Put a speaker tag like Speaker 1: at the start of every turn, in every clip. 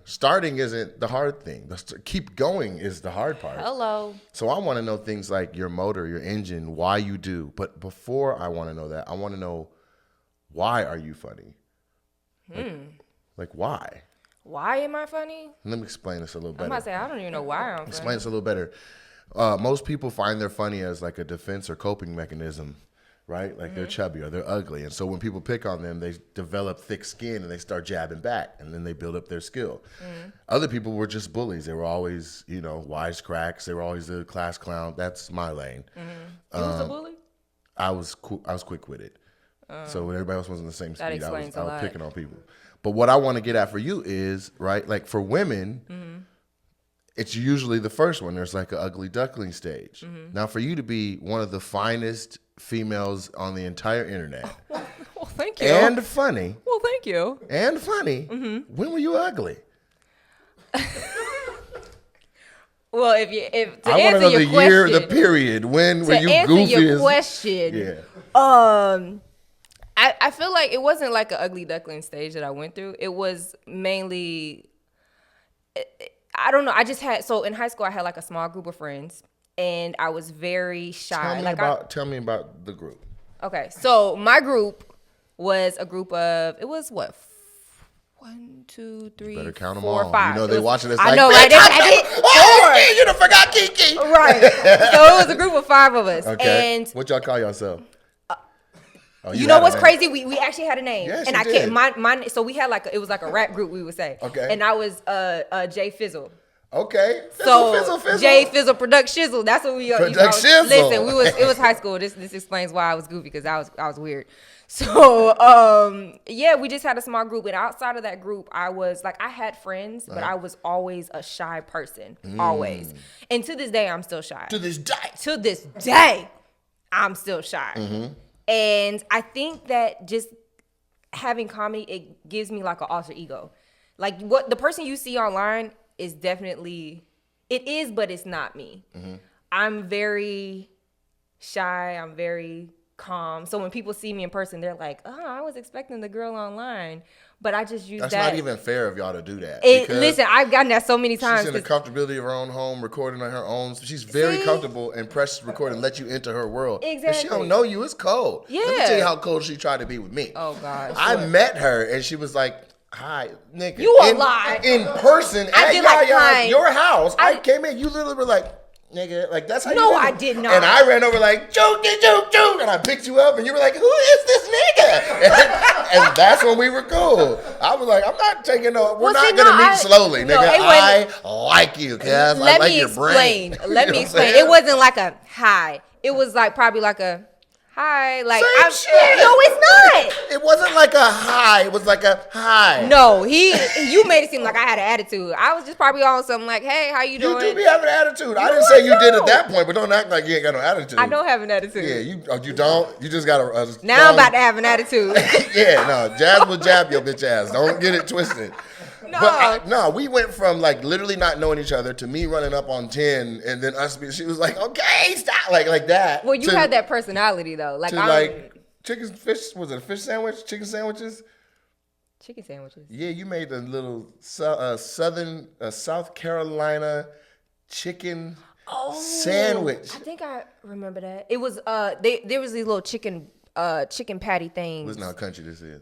Speaker 1: Starting isn't the hard thing. Keep going is the hard part.
Speaker 2: Hello.
Speaker 1: So I want to know things like your motor, your engine, why you do. But before I want to know that, I want to know, why are you funny? Like why?
Speaker 2: Why am I funny?
Speaker 1: Let me explain this a little better.
Speaker 2: I'm about to say, I don't even know why I'm funny.
Speaker 1: Explain this a little better. Most people find they're funny as like a defense or coping mechanism, right? Like they're chubby or they're ugly. And so when people pick on them, they develop thick skin and they start jabbing back, and then they build up their skill. Other people were just bullies. They were always, wisecracks. They were always the class clown. That's my lane.
Speaker 2: You was a bully?
Speaker 1: I was quick-witted. So when everybody else was on the same speed, I was picking on people. But what I want to get at for you is, right, like for women, it's usually the first one. There's like an ugly duckling stage. Now, for you to be one of the finest females on the entire internet.
Speaker 2: Well, thank you.
Speaker 1: And funny.
Speaker 2: Well, thank you.
Speaker 1: And funny. When were you ugly?
Speaker 2: Well, if to
Speaker 1: I want to
Speaker 2: answer
Speaker 1: know
Speaker 2: your
Speaker 1: the
Speaker 2: question,
Speaker 1: year, the period. When were you
Speaker 2: to
Speaker 1: goofy
Speaker 2: answer your
Speaker 1: as...
Speaker 2: question,
Speaker 1: Yeah.
Speaker 2: I feel like it wasn't like an ugly duckling stage that I went through. It was mainly, I don't know. I just had, so in high school, I had like a small group of friends, and I was very shy.
Speaker 1: Tell me about the group.
Speaker 2: Okay, so my group was a group of, it was what? 1, 2, 3,
Speaker 1: Better count them
Speaker 2: 4,
Speaker 1: all.
Speaker 2: 5.
Speaker 1: You know they watching this.
Speaker 2: I
Speaker 1: like,
Speaker 2: know, right?
Speaker 1: Oh, you done forgot Kiki.
Speaker 2: Right. So it was a group of 5 of us.
Speaker 1: Okay.
Speaker 2: And
Speaker 1: What y'all call yourself?
Speaker 2: you know what's crazy? We actually had a name.
Speaker 1: Yes,
Speaker 2: and
Speaker 1: you
Speaker 2: I
Speaker 1: did.
Speaker 2: can't mine. So we had it was like a rap group, we would say.
Speaker 1: Okay.
Speaker 2: And I was Jay Fizzle.
Speaker 1: Okay.
Speaker 2: So Jay Fizzle Product Shizzle. That's what we
Speaker 1: Product Shizzle.
Speaker 2: Listen, it was high school. This explains why I was goofy, because I was weird. So we just had a small group, and outside of that group, I was like, I had friends, but I was always a shy person, always. And to this day, I'm still shy.
Speaker 1: To this
Speaker 2: day, I'm still shy. And I think that just having comedy, it gives me like an alter ego. Like what the person you see online is definitely, it is, but it's not me. I'm very shy. I'm very calm. So when people see me in person, they're like, oh, I was expecting the girl online. But I just use that.
Speaker 1: That's not even fair of y'all to do that.
Speaker 2: Listen, I've gotten that so many times.
Speaker 1: She's in the comfortability of her own home, recording on her own. She's very comfortable and press record and let you into her world.
Speaker 2: Exactly.
Speaker 1: If she don't know you, it's cold.
Speaker 2: Yeah.
Speaker 1: Let me tell you how cold she tried to be with me.
Speaker 2: Oh, gosh.
Speaker 1: I met her, and she was like, hi, nigga.
Speaker 2: You a lie.
Speaker 1: In person at your house. I came in, you literally were like, nigga, like that's how you did it.
Speaker 2: No, I did not.
Speaker 1: And I ran over like, joke, and I picked you up, and you were like, who is this nigga? And that's when we were cool. I was like, I'm not taking we're not gonna meet slowly, nigga. I like you, cuz. I like your brain.
Speaker 2: Let me explain. It wasn't like a hi. It was like probably like a hi. Like
Speaker 1: Same shit.
Speaker 2: No, it's not.
Speaker 1: It wasn't like a hi. It was like a hi.
Speaker 2: No, you made it seem like I had an attitude. I was just probably on something like, hey, how you doing?
Speaker 1: You do be having an attitude. I didn't say you did at that point, but don't act like you ain't got no attitude.
Speaker 2: I don't have an attitude.
Speaker 1: Yeah, you don't. You just got a
Speaker 2: now I'm about to have an attitude.
Speaker 1: Yeah, no. Jazz will jab your bitch ass. Don't get it twisted.
Speaker 2: No.
Speaker 1: But we went from like literally not knowing each other to me running up on 10, and then she was like, okay, stop, like that.
Speaker 2: Well, you had that personality though. Like
Speaker 1: chicken fish, was it a fish sandwich? Chicken sandwiches?
Speaker 2: Chicken sandwiches.
Speaker 1: Yeah, you made a little South Carolina chicken sandwich.
Speaker 2: I think I remember that. It was there was these little chicken patty things.
Speaker 1: Listen how country this is.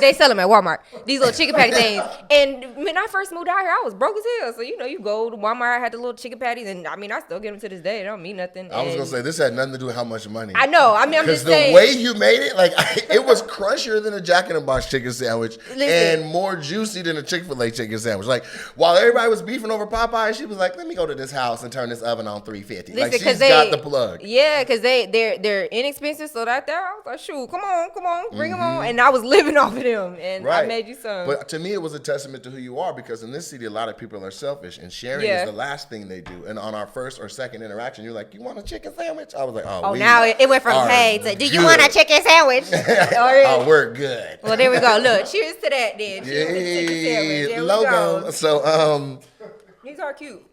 Speaker 2: They sell them at Walmart. These little chicken patty things. And when I first moved out here, I was broke as hell. So, you go to Walmart, I had the little chicken patties. And, I still get them to this day. They don't mean nothing.
Speaker 1: I was going to say, this had nothing to do with how much money.
Speaker 2: I know. I'm just saying.
Speaker 1: Because the way you made it, it was crunchier than a Jack in the Box chicken sandwich. And more juicy than a Chick-fil-A chicken sandwich. Like, while everybody was beefing over Popeye, she was like, let me go to this house and turn this oven on 350.
Speaker 2: Listen,
Speaker 1: she's got the plug.
Speaker 2: Yeah, because they're inexpensive. So that there, I was like, shoot, come on, bring them on. And I was living off of them, and I made you some.
Speaker 1: But to me, it was a testament to who you are, because in this city, a lot of people are selfish, and sharing is the last thing they do. And on our first or second interaction, you're like, you want a chicken sandwich? I was like,
Speaker 2: now it went from, hey, to, do you want a chicken sandwich?
Speaker 1: Oh, we're good.
Speaker 2: Well, there we go. Look, cheers to that then. Cheers to the chicken sandwich. There
Speaker 1: logo.
Speaker 2: we go.
Speaker 1: So,
Speaker 2: these are cute.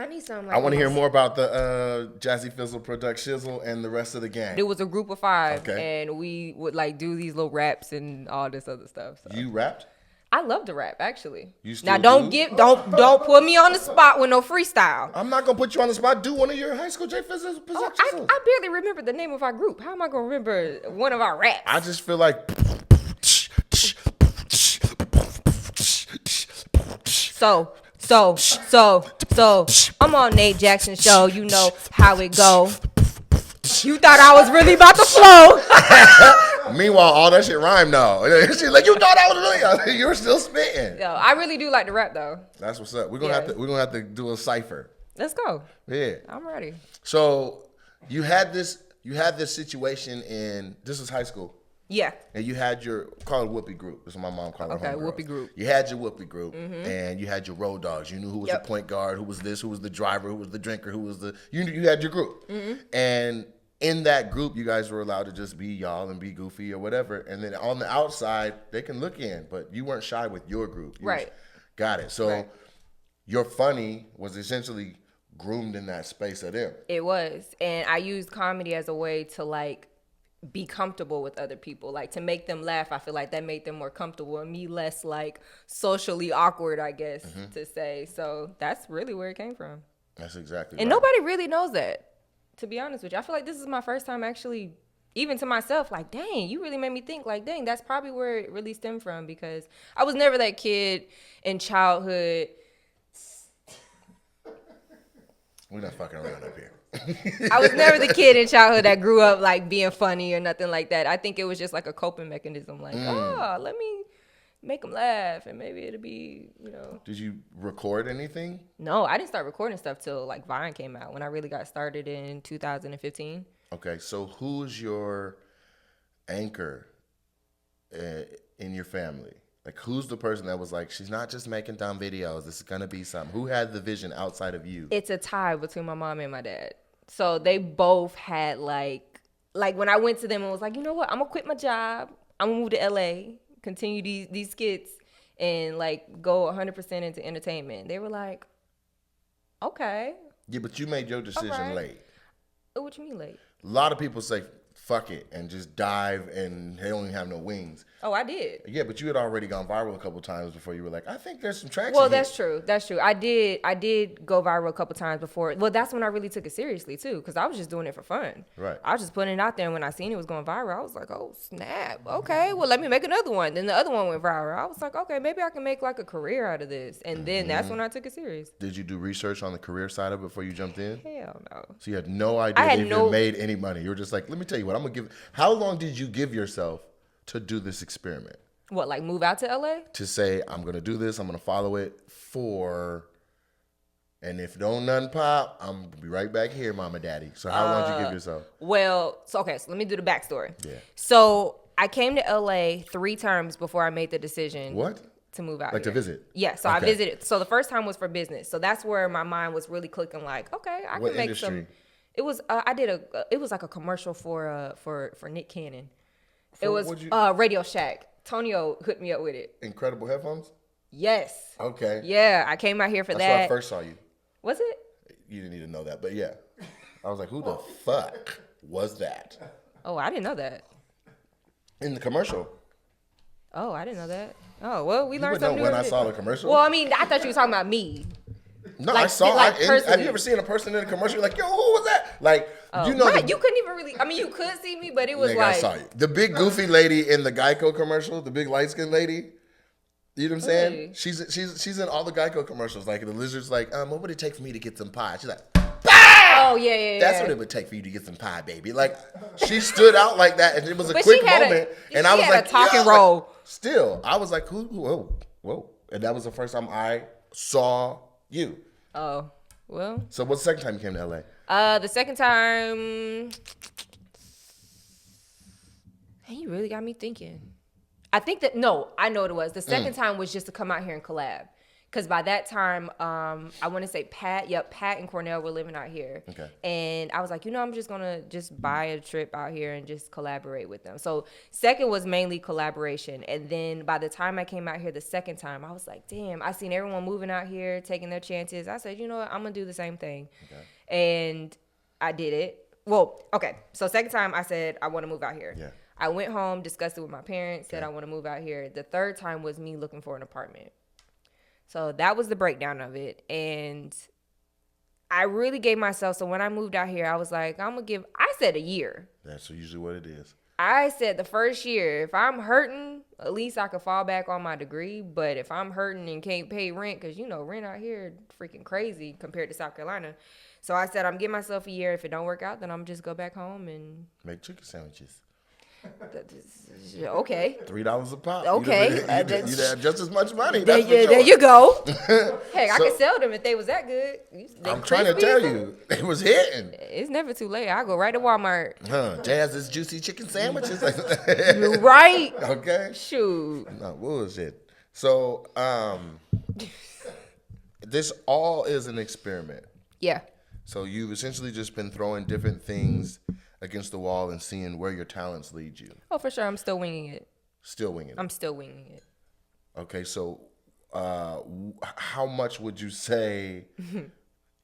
Speaker 2: I need something like
Speaker 1: I want to hear more about the Jazzy Fizzle, Product Shizzle, and the rest of the gang.
Speaker 2: It was a group of 5, and we would do these little raps and all this other stuff. So.
Speaker 1: You rapped?
Speaker 2: I love to rap, actually.
Speaker 1: You still
Speaker 2: Now
Speaker 1: do?
Speaker 2: don't put me on the spot with no freestyle.
Speaker 1: I'm not gonna put you on the spot. Do one of your high school J Fizzle
Speaker 2: Oh,
Speaker 1: songs.
Speaker 2: I barely remember the name of our group. How am I gonna remember one of our raps?
Speaker 1: I just feel like.
Speaker 2: So, I'm on Nate Jackson show. You know how it go. You thought I was really about to flow.
Speaker 1: Meanwhile, all that shit rhymed though. She's like, you thought I was really. You were still spitting.
Speaker 2: Yo, I really do like to rap though.
Speaker 1: That's what's up. We're gonna have to do a cipher.
Speaker 2: Let's go.
Speaker 1: Yeah.
Speaker 2: I'm ready.
Speaker 1: So you had this situation in this was high school.
Speaker 2: Yeah.
Speaker 1: And you had your called Whoopie group. That's what my mom called it.
Speaker 2: Okay, Whoopie group.
Speaker 1: You had your Whoopie group, and you had your road dogs. You knew who was the point guard, who was this, who was the driver, who was the drinker, who was the you had your group. And in that group, you guys were allowed to just be y'all and be goofy or whatever. And then on the outside, they can look in, but you weren't shy with your group. Got it. So your funny was essentially groomed in that space of them.
Speaker 2: It was, and I used comedy as a way to like be comfortable with other people, like to make them laugh. I feel like that made them more comfortable and me less like socially awkward, I guess to say. So that's really where it came from.
Speaker 1: That's exactly
Speaker 2: and
Speaker 1: right.
Speaker 2: Nobody really knows that, to be honest with you. I feel like this is my first time actually, even to myself, like, dang, you really made me think, like, dang, that's probably where it really stemmed from, because I was never that kid in childhood.
Speaker 1: We're not fucking around up here.
Speaker 2: I was never the kid in childhood that grew up like being funny or nothing like that. I think it was just like a coping mechanism, like, let me make them laugh and maybe it'll be, you know.
Speaker 1: Did you record anything?
Speaker 2: No, I didn't start recording stuff till like Vine came out, when I really got started in 2015.
Speaker 1: Okay, so who's your anchor in your family? Like, who's the person that was like, she's not just making dumb videos, this is gonna be something? Who had the vision outside of you?
Speaker 2: It's a tie between my mom and my dad. So they both had like when I went to them and was like, you know what, I'm gonna quit my job, I'm gonna move to LA, continue these skits, and like go 100% into entertainment. They were like, okay.
Speaker 1: Yeah, but you made your decision late.
Speaker 2: What you mean late?
Speaker 1: A lot of people say, fuck it, and just dive, and they don't even have no wings.
Speaker 2: Oh, I did.
Speaker 1: Yeah, but you had already gone viral a couple times before you were like, I think there's some traction
Speaker 2: Well,
Speaker 1: here.
Speaker 2: that's true. That's true. I did go viral a couple times before. Well, that's when I really took it seriously too, because I was just doing it for fun.
Speaker 1: Right.
Speaker 2: I was just putting it out there, and when I seen it was going viral, I was like, oh snap. Okay, well let me make another one. Then the other one went viral. I was like, okay, maybe I can make like a career out of this. And then that's when I took it serious.
Speaker 1: Did you do research on the career side of it before you jumped in?
Speaker 2: Hell no.
Speaker 1: So you had no idea they even made any money. You were just like, let me tell you what, I'm gonna give. How long did you give yourself to do this experiment?
Speaker 2: What, like move out to LA?
Speaker 1: To say, I'm going to do this, I'm going to follow it and if don't nothing pop, I'm going to be right back here, mama daddy. So how long did you give yourself?
Speaker 2: Well, so let me do the backstory.
Speaker 1: Yeah.
Speaker 2: So I came to LA 3 times before I made the decision.
Speaker 1: What?
Speaker 2: To move out
Speaker 1: Like
Speaker 2: here.
Speaker 1: to visit?
Speaker 2: Yeah, so I visited. So the first time was for business. So that's where my mind was really clicking, like, okay, I
Speaker 1: What
Speaker 2: can make
Speaker 1: industry?
Speaker 2: some. It was it was like a commercial for Nick Cannon. It was Radio Shack. Tonio hooked me up with it.
Speaker 1: Incredible headphones?
Speaker 2: Yes.
Speaker 1: Okay.
Speaker 2: Yeah, I came out here for
Speaker 1: That's
Speaker 2: that.
Speaker 1: where I first saw you.
Speaker 2: Was it?
Speaker 1: You didn't need to know that, but yeah. I was like, who the fuck was that?
Speaker 2: Oh, I didn't know that.
Speaker 1: In the commercial.
Speaker 2: Oh, I didn't know that. Oh, well, we
Speaker 1: You
Speaker 2: learned
Speaker 1: would know
Speaker 2: something
Speaker 1: when
Speaker 2: new.
Speaker 1: I saw the commercial?
Speaker 2: Well, I mean, I thought you were talking about me.
Speaker 1: No,
Speaker 2: like,
Speaker 1: I saw.
Speaker 2: like
Speaker 1: have
Speaker 2: personally.
Speaker 1: you ever seen a person in a commercial? You're like, yo, who was that? Like, you know,
Speaker 2: Right, you couldn't even really. I mean, you could see me, but it was
Speaker 1: nigga,
Speaker 2: like
Speaker 1: I saw you. The big goofy lady in the Geico commercial, the big light skinned lady. You know what I'm saying?
Speaker 2: Really?
Speaker 1: She's in all the Geico commercials. Like the lizard's like, what would it take for me to get some pie? She's like,
Speaker 2: oh yeah.
Speaker 1: that's what it would take for you to get some pie, baby. Like she stood out like that, and it was a
Speaker 2: But
Speaker 1: quick
Speaker 2: she had
Speaker 1: moment.
Speaker 2: a
Speaker 1: and I was like,
Speaker 2: a talk and
Speaker 1: yo,
Speaker 2: roll.
Speaker 1: like, still, I was like, whoa, and that was the first time I saw you.
Speaker 2: Oh, well.
Speaker 1: So what's the second time you came to LA?
Speaker 2: The second time, hey, you really got me thinking. I think that, no, I know what it was. The second time was just to come out here and collab. Because by that time, I want to say Pat and Cornell were living out here.
Speaker 1: Okay.
Speaker 2: And I was like, I'm just going to just buy a trip out here and just collaborate with them. So second was mainly collaboration. And then by the time I came out here the second time, I was like, damn, I seen everyone moving out here, taking their chances. I said, you know what, I'm going to do the same thing. Okay. And I did it. Well, okay. So second time I said, I want to move out here.
Speaker 1: Yeah.
Speaker 2: I went home, discussed it with my parents, said I want to move out here. The third time was me looking for an apartment. So that was the breakdown of it. And I really gave myself, so when I moved out here, I was like, I said a year.
Speaker 1: That's usually what it is.
Speaker 2: I said the first year, if I'm hurting, at least I could fall back on my degree. But if I'm hurting and can't pay rent, because, rent out here freaking crazy compared to South Carolina. So I said, I'm giving myself a year. If it don't work out, then I'm just go back home and
Speaker 1: make chicken sandwiches.
Speaker 2: Okay.
Speaker 1: $3 a pop.
Speaker 2: Okay.
Speaker 1: You'd have just as much money.
Speaker 2: There you go. Hey, I could sell them if they was that good.
Speaker 1: I'm trying to tell you, it was hitting.
Speaker 2: It's never too late. I'll go right to Walmart.
Speaker 1: Jazz's juicy chicken sandwiches.
Speaker 2: You're right.
Speaker 1: Okay.
Speaker 2: Shoot.
Speaker 1: No, bullshit. So, this all is an experiment.
Speaker 2: Yeah.
Speaker 1: So you've essentially just been throwing different things against the wall and seeing where your talents lead you.
Speaker 2: Oh, for sure. I'm still winging it.
Speaker 1: Still winging it.
Speaker 2: I'm still winging it.
Speaker 1: Okay, so how much would you say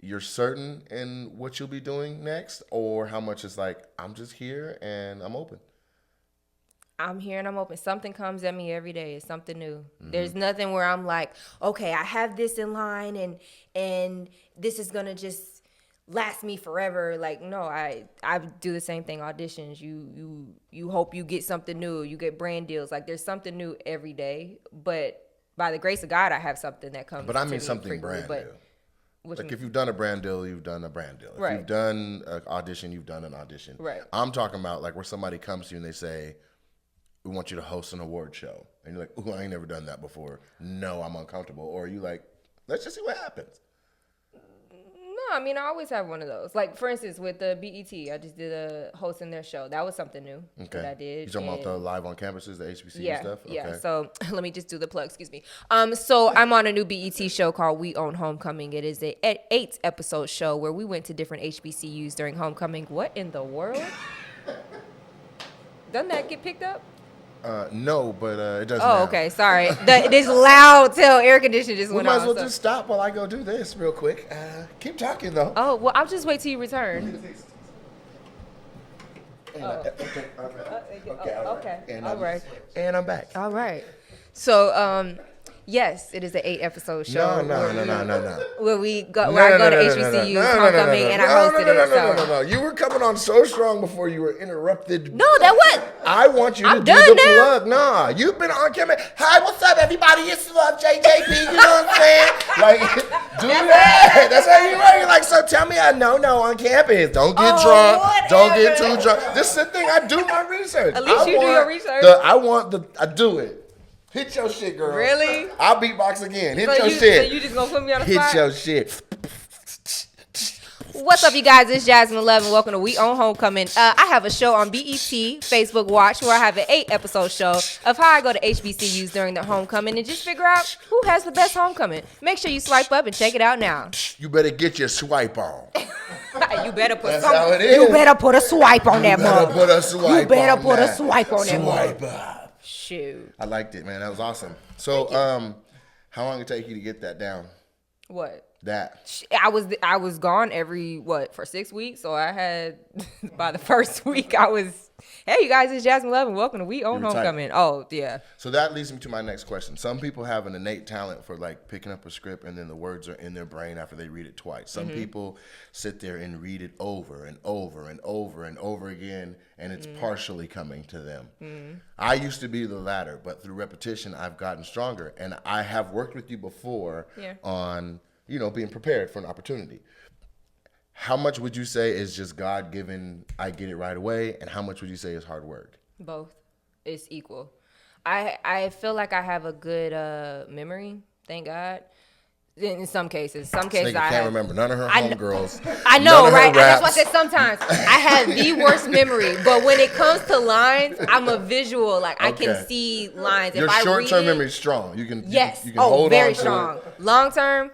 Speaker 1: you're certain in what you'll be doing next? Or how much is like, I'm just here and I'm open?
Speaker 2: I'm here and I'm open. Something comes at me every day. It's something new. Mm-hmm. There's nothing where I'm like, okay, I have this in line and this is going to just last me forever. Like, no, I do the same thing. Auditions, you hope you get something new. You get brand deals. Like, there's something new every day. But by the grace of God, I have something that comes.
Speaker 1: But I mean something brand new. Like, if you've done a brand deal, you've done a brand deal. If you've done an audition, you've done an audition.
Speaker 2: Right.
Speaker 1: I'm talking about like where somebody comes to you and they say, we want you to host an award show. And you're like, ooh, I ain't never done that before. No, I'm uncomfortable. Or you like, let's just see what happens.
Speaker 2: No, I mean, I always have one of those. Like, for instance, with the BET, I just did a hosting their show. That was something new that I did.
Speaker 1: You talking about the live on campuses, the HBCU stuff? Okay.
Speaker 2: Yeah, so let me just do the plug, excuse me. So I'm on a new BET show called We Own Homecoming. It is an 8-episode show where we went to different HBCUs during homecoming. What in the world? Doesn't that get picked up?
Speaker 1: No, but it doesn't.
Speaker 2: Oh, okay. Sorry. This loud till air conditioner just went on.
Speaker 1: We might as well just stop while I go do this real quick. Keep talking, though.
Speaker 2: Oh, well, I'll just wait till you return.
Speaker 1: Okay.
Speaker 2: All right.
Speaker 1: And I'm back.
Speaker 2: All right. So, yes, it is an 8-episode show.
Speaker 1: No.
Speaker 2: Where I go to HBCUs, homecoming, and I hosted it.
Speaker 1: No. You were coming on so strong before you were interrupted.
Speaker 2: No, that was.
Speaker 1: I want you to do the plug. Nah, you've been on camera. Hi, what's up, everybody? It's Love JJP. You know what I'm saying? Like, do that. That's how you are. You're like, so tell me a no on campus. Don't get drunk. Whatever. Don't get too drunk. This is the thing. I do my research.
Speaker 2: At least you do your research.
Speaker 1: I do it. Hit your shit, girl.
Speaker 2: Really?
Speaker 1: I'll beatbox again. Hit your shit.
Speaker 2: So you just gonna put me on the spot?
Speaker 1: Hit your shit.
Speaker 2: What's up, you guys? It's Jasmine Luv, and welcome to We Own Homecoming. I have a show on BET, Facebook Watch, where I have an 8-episode show of how I go to HBCUs during their homecoming and just figure out who has the best homecoming. Make sure you swipe up and check it out now.
Speaker 1: You better get your swipe on.
Speaker 2: You better put
Speaker 1: That's how it is.
Speaker 2: You better put a swipe on that mug.
Speaker 1: You better put a swipe
Speaker 2: You better put a swipe on that mug.
Speaker 1: Swipe up.
Speaker 2: Shoot.
Speaker 1: I liked it, man. That was awesome. So, how long did it take you to get that down?
Speaker 2: What?
Speaker 1: That.
Speaker 2: I was gone for 6 weeks. So I had, by the first week, I was, hey, you guys, it's Jasmine Luv, and welcome to We Own Homecoming. Oh, yeah.
Speaker 1: So that leads me to my next question. Some people have an innate talent for like picking up a script and then the words are in their brain after they read it twice. Some people sit there and read it over and over and over and over again, and it's partially coming to them. I used to be the latter, but through repetition, I've gotten stronger. And I have worked with you before on, being prepared for an opportunity. How much would you say is just God-given, I get it right away, and how much would you say is hard work?
Speaker 2: Both. It's equal. I feel like I have a good memory, thank God. In some cases. I
Speaker 1: can't remember none of her homegirls.
Speaker 2: I know, right? That's why I said sometimes. I have the worst memory, but when it comes to lines, I'm a visual. Like, I can see lines.
Speaker 1: Your short-term memory is strong. You can
Speaker 2: Yes.
Speaker 1: You can hold
Speaker 2: very
Speaker 1: on to
Speaker 2: strong.
Speaker 1: it.
Speaker 2: Long-term,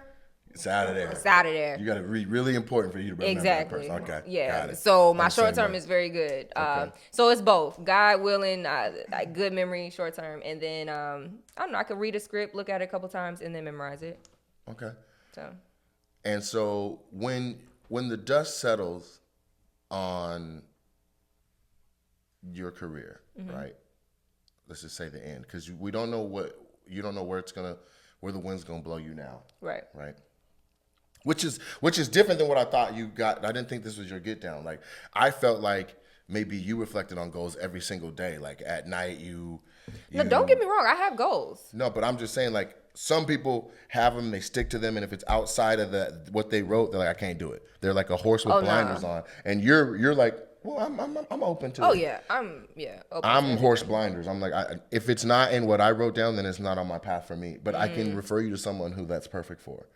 Speaker 1: it's out of there.
Speaker 2: It's out of there.
Speaker 1: You got to read. Really important for you to remember that person. Okay.
Speaker 2: Yeah.
Speaker 1: Got it.
Speaker 2: So my short term is very good.
Speaker 1: Okay.
Speaker 2: So it's both. God willing, like good memory, short term, and then I don't know. I could read a script, look at it a couple times, and then memorize it.
Speaker 1: Okay.
Speaker 2: So.
Speaker 1: And so when the dust settles on your career, right? Let's just say the end, because we don't know you don't know where the wind's gonna blow you now,
Speaker 2: Right.
Speaker 1: right? Which is different than what I thought you got. I didn't think this was your get down. Like, I felt like maybe you reflected on goals every single day. Like at night,
Speaker 2: No, don't get me wrong. I have goals.
Speaker 1: No, but I'm just saying, like, some people have them, they stick to them, and if it's outside of what they wrote, they're like, I can't do it. They're like a horse with blinders on, and you're like, well, I'm open to it.
Speaker 2: Oh yeah, open
Speaker 1: I'm horse blinders. I'm like, if it's not in what I wrote down, then it's not on my path for me. But I can refer you to someone who that's perfect for.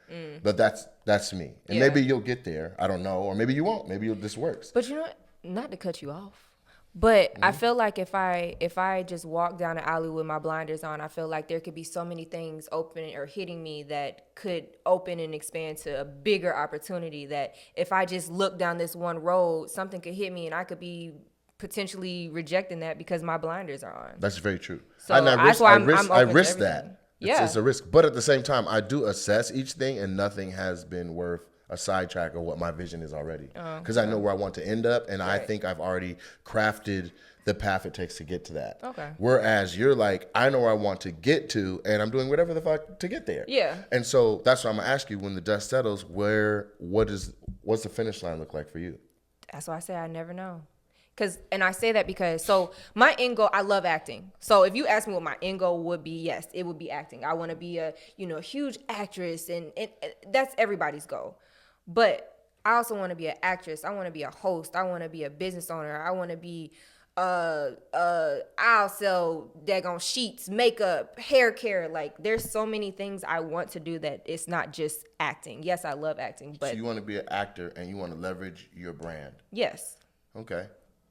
Speaker 1: But that's me, and maybe you'll get there. I don't know, or maybe you won't. Maybe this works.
Speaker 2: But you know what? Not to cut you off, but I feel like if I just walk down the alley with my blinders on, I feel like there could be so many things open or hitting me that could open and expand to a bigger opportunity. That if I just look down this one road, something could hit me, and I could be potentially rejecting that because my blinders are on.
Speaker 1: That's very true.
Speaker 2: So
Speaker 1: that's why I risk
Speaker 2: to
Speaker 1: that.
Speaker 2: Yeah.
Speaker 1: It's a risk. But at the same time, I do assess each thing, and nothing has been worth a sidetrack of what my vision is already. Because I know where I want to end up, and I think I've already crafted the path it takes to get to that.
Speaker 2: Okay.
Speaker 1: Whereas you're like, I know where I want to get to, and I'm doing whatever the fuck to get there.
Speaker 2: Yeah.
Speaker 1: And so that's why I'm going to ask you, when the dust settles, what's the finish line look like for you?
Speaker 2: That's why I say I never know. And I say that because, so my end goal, I love acting. So if you ask me what my end goal would be, yes, it would be acting. I want to be a huge actress, and that's everybody's goal. But I also want to be an actress. I want to be a host. I want to be a business owner. I want to be, I'll sell daggone sheets, makeup, hair care. Like, there's so many things I want to do that it's not just acting. Yes, I love acting, but.
Speaker 1: So you want to be an actor and you want to leverage your brand.
Speaker 2: Yes.
Speaker 1: Okay.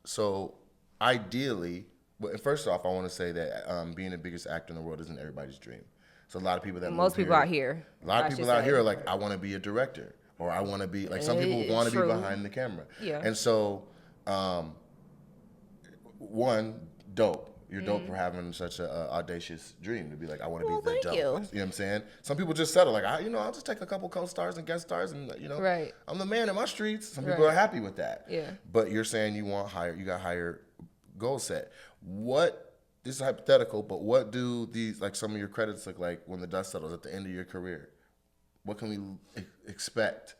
Speaker 1: So ideally, but first off, I want to say that being the biggest actor in the world isn't everybody's dream. So a lot of people that
Speaker 2: most people out here.
Speaker 1: A lot of people out here are like, I want to be a director, or I want to be like, some people want to be behind the camera.
Speaker 2: Yeah.
Speaker 1: And so, one, dope. You're dope for having such an audacious dream to be like, I want to be the dope. You know what I'm saying? Some people just settle like, I'll just take a couple co-stars and guest stars, and
Speaker 2: Right.
Speaker 1: I'm the man in my streets. Some people are happy with that.
Speaker 2: Yeah.
Speaker 1: But you're saying you got higher goal set. This is hypothetical, but what do some of your credits look like when the dust settles at the end of your career? What can we expect?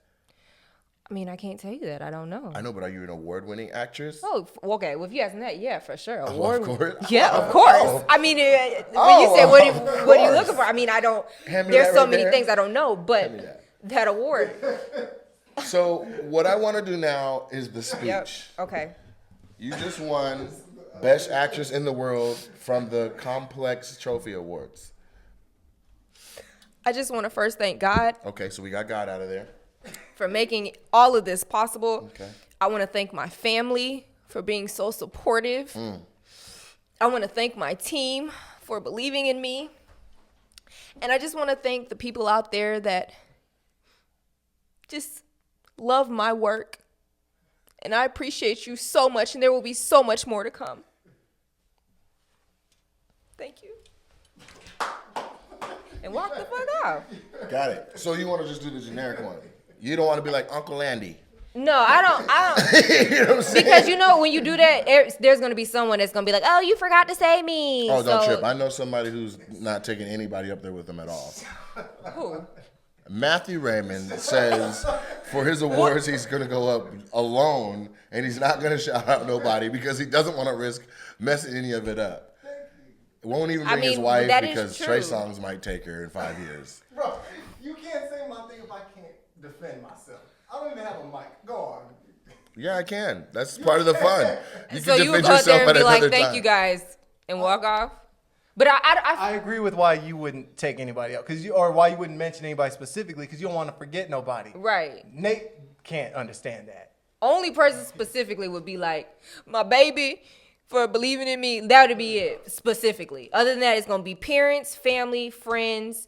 Speaker 2: I mean, I can't tell you that. I don't know.
Speaker 1: I know, but are you an award-winning actress?
Speaker 2: Oh, okay. Well, if you asking that, yeah, for sure.
Speaker 1: Of course.
Speaker 2: Yeah, of course. I mean, when you say what are you looking for? I mean, I don't. There's so many things I don't know, but that award.
Speaker 1: So what I want to do now is the speech.
Speaker 2: Yep. Okay.
Speaker 1: You just won Best Actress in the World from the Complex Trophy Awards.
Speaker 2: I just want to first thank God.
Speaker 1: Okay, so we got God out of there.
Speaker 2: For making all of this possible.
Speaker 1: Okay.
Speaker 2: I want to thank my family for being so supportive. I want to thank my team for believing in me. And I just want to thank the people out there that just love my work. And I appreciate you so much, and there will be so much more to come. Thank you. And walk the fuck off.
Speaker 1: Got it. So you want to just do the generic one? You don't want to be like Uncle Andy?
Speaker 2: No, I don't.
Speaker 1: You know what I'm saying?
Speaker 2: Because when you do that, there's going to be someone that's going to be like, oh, you forgot to say me.
Speaker 1: Oh, don't trip. I know somebody who's not taking anybody up there with them at all.
Speaker 2: Who?
Speaker 1: Matthew Raymond says for his awards, he's going to go up alone, and he's not going to shout out nobody because he doesn't want to risk messing any of it up. Won't even bring his wife because Trey Songz might take her in 5 years.
Speaker 3: Bro, you can't say my thing if I can't defend myself. I don't even have a mic. Go on.
Speaker 1: Yeah, I can. That's part of the fun. You
Speaker 2: So
Speaker 1: can
Speaker 2: you would
Speaker 1: defend
Speaker 2: go out
Speaker 1: yourself
Speaker 2: there and
Speaker 1: at
Speaker 2: be like,
Speaker 1: another
Speaker 2: thank
Speaker 1: time.
Speaker 2: you guys, and walk off? But
Speaker 3: I agree with why you wouldn't take anybody out, or why you wouldn't mention anybody specifically, because you don't want to forget nobody.
Speaker 2: Right.
Speaker 3: Nate can't understand that.
Speaker 2: Only person specifically would be like, my baby, for believing in me. That would be it, specifically. Other than that, it's going to be parents, family, friends,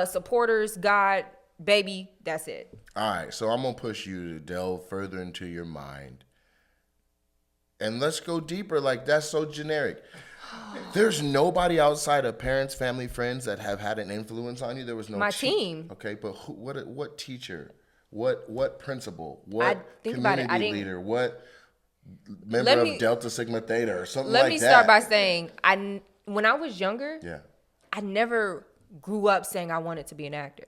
Speaker 2: supporters, God, baby. That's it.
Speaker 1: All right, so I'm going to push you to delve further into your mind. And let's go deeper. Like, that's so generic. There's nobody outside of parents, family, friends that have had an influence on you. There was no
Speaker 2: My team.
Speaker 1: Okay, but what teacher? What principal? What community leader? member of Delta Sigma Theta or something like that.
Speaker 2: Let me start by saying, when I was younger,
Speaker 1: Yeah.
Speaker 2: I never grew up saying I wanted to be an actor.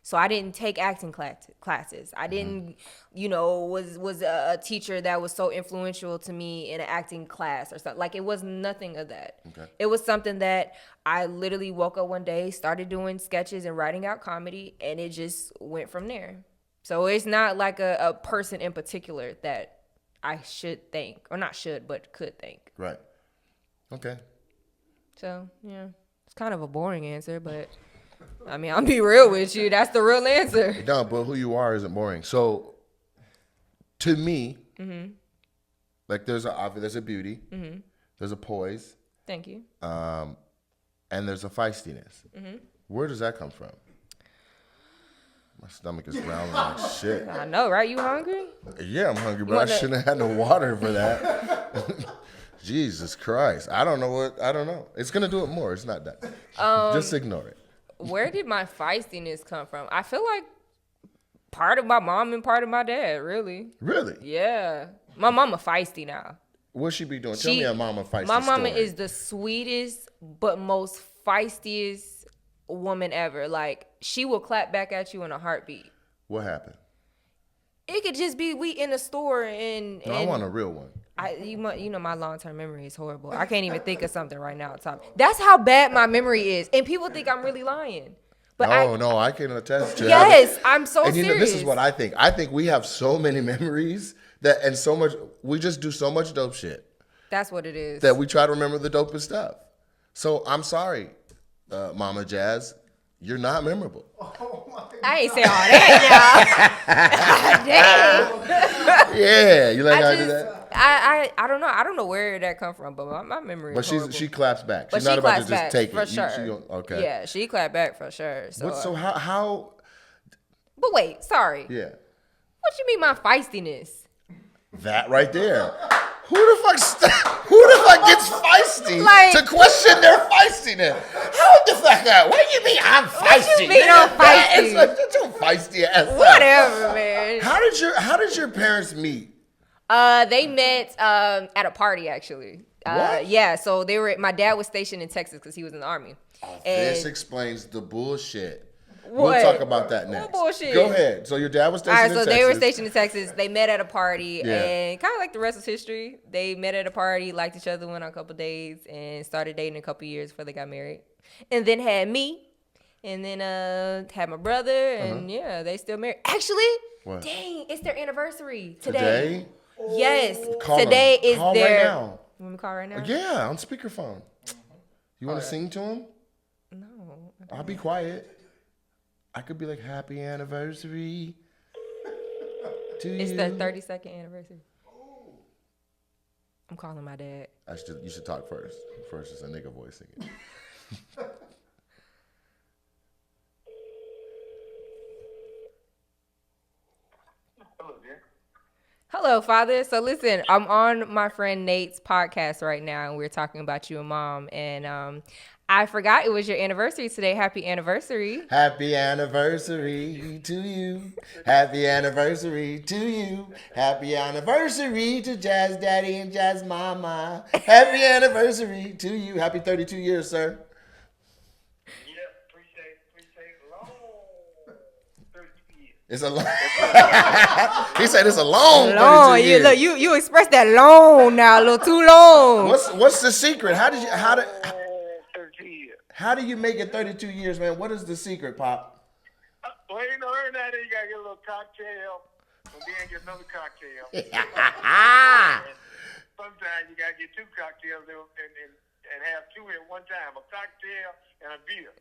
Speaker 2: So I didn't take acting classes. I didn't, was a teacher that was so influential to me in an acting class or something. Like, it was nothing of that.
Speaker 1: Okay.
Speaker 2: It was something that I literally woke up one day, started doing sketches and writing out comedy, and it just went from there. So it's not like a person in particular that I should thank, or not should, but could thank.
Speaker 1: Right. Okay.
Speaker 2: So, yeah, it's kind of a boring answer, but I mean, I'll be real with you. That's the real answer.
Speaker 1: No, but who you are isn't boring. So, to me, like there's a beauty, there's a poise,
Speaker 2: Thank you.
Speaker 1: and there's a feistiness. Where does that come from? My stomach is growling like shit.
Speaker 2: I know, right? You hungry?
Speaker 1: Yeah, I'm hungry, but I shouldn't have had no water for that. Jesus Christ. I don't know. It's going to do it more. It's not that. Just ignore it.
Speaker 2: Where did my feistiness come from? I feel like part of my mom and part of my dad, really.
Speaker 1: Really?
Speaker 2: Yeah. My mama feisty now.
Speaker 1: What she be doing? Tell me a mama feisty
Speaker 2: My mama
Speaker 1: story.
Speaker 2: is the sweetest but most feistiest woman ever. Like, she will clap back at you in a heartbeat.
Speaker 1: What happened?
Speaker 2: It could just be we in a store and
Speaker 1: No, I want a real one.
Speaker 2: My long-term memory is horrible. I can't even think of something right now. That's how bad my memory is, and people think I'm really lying. But
Speaker 1: I can attest to it.
Speaker 2: Yes, I'm so
Speaker 1: and
Speaker 2: serious.
Speaker 1: This is what I think. I think we have so many memories and so much. We just do so much dope shit.
Speaker 2: That's what it is.
Speaker 1: That we try to remember the dopest stuff. So I'm sorry, Mama Jazz, you're not memorable.
Speaker 2: I ain't say all that now. Damn.
Speaker 1: Yeah, you like how I did that?
Speaker 2: I don't know. I don't know where that come from, but my memory.
Speaker 1: But
Speaker 2: is
Speaker 1: she claps back.
Speaker 2: But
Speaker 1: She's not about to
Speaker 2: claps
Speaker 1: just
Speaker 2: back,
Speaker 1: take
Speaker 2: for
Speaker 1: it.
Speaker 2: sure.
Speaker 1: Okay.
Speaker 2: Yeah, she clapped back for sure. So
Speaker 1: how?
Speaker 2: But wait, sorry.
Speaker 1: Yeah.
Speaker 2: What you mean my feistiness?
Speaker 1: That right there. Who the fuck gets feisty
Speaker 2: Like,
Speaker 1: to question their feistiness? Hold the fuck up. What do you mean I'm feisty?
Speaker 2: What you mean I'm feisty?
Speaker 1: It's like, get your feisty ass up.
Speaker 2: Whatever, man.
Speaker 1: How did your parents meet?
Speaker 2: They met at a party actually.
Speaker 1: What?
Speaker 2: Yeah, so my dad was stationed in Texas because he was in the Army.
Speaker 1: This explains the bullshit.
Speaker 2: What?
Speaker 1: We'll talk about that next.
Speaker 2: What bullshit?
Speaker 1: Go ahead. So your dad was stationed in Texas.
Speaker 2: They were stationed in Texas. They met at a party,
Speaker 1: Yeah.
Speaker 2: and kind of like the rest is history. They met at a party, liked each other, went on a couple days, and started dating a couple years before they got married. And then had me, and then had my brother, and yeah, they still married. Actually,
Speaker 1: What?
Speaker 2: dang, it's their anniversary today.
Speaker 1: Today?
Speaker 2: Yes,
Speaker 1: Call
Speaker 2: today
Speaker 1: them.
Speaker 2: is
Speaker 1: Call
Speaker 2: their.
Speaker 1: right now.
Speaker 2: You want me to call right now?
Speaker 1: Yeah, on speakerphone. You want to sing to him?
Speaker 2: No.
Speaker 1: I'll be quiet. I could be like, happy anniversary to
Speaker 2: It's
Speaker 1: you.
Speaker 2: their 32nd anniversary. I'm calling my dad.
Speaker 1: You should talk first. First is a nigga voice singing.
Speaker 2: Hello, Father. So listen, I'm on my friend Nate's podcast right now, and we're talking about you and Mom. And I forgot it was your anniversary today. Happy anniversary.
Speaker 1: Happy anniversary to you. Happy anniversary to you. Happy anniversary to Jazz Daddy and Jazz Mama. Happy anniversary to you. Happy 32 years, sir. It's a long. He said it's a long.
Speaker 2: Long.
Speaker 1: 32 years.
Speaker 2: You expressed that long now, a little too long.
Speaker 1: What's the secret? How do you make it 32 years, man? What is the secret, Pop?
Speaker 4: Well, every night you gotta get a little cocktail, and then get another cocktail. Sometimes you gotta get two cocktails and have two at one time, a cocktail and a beer.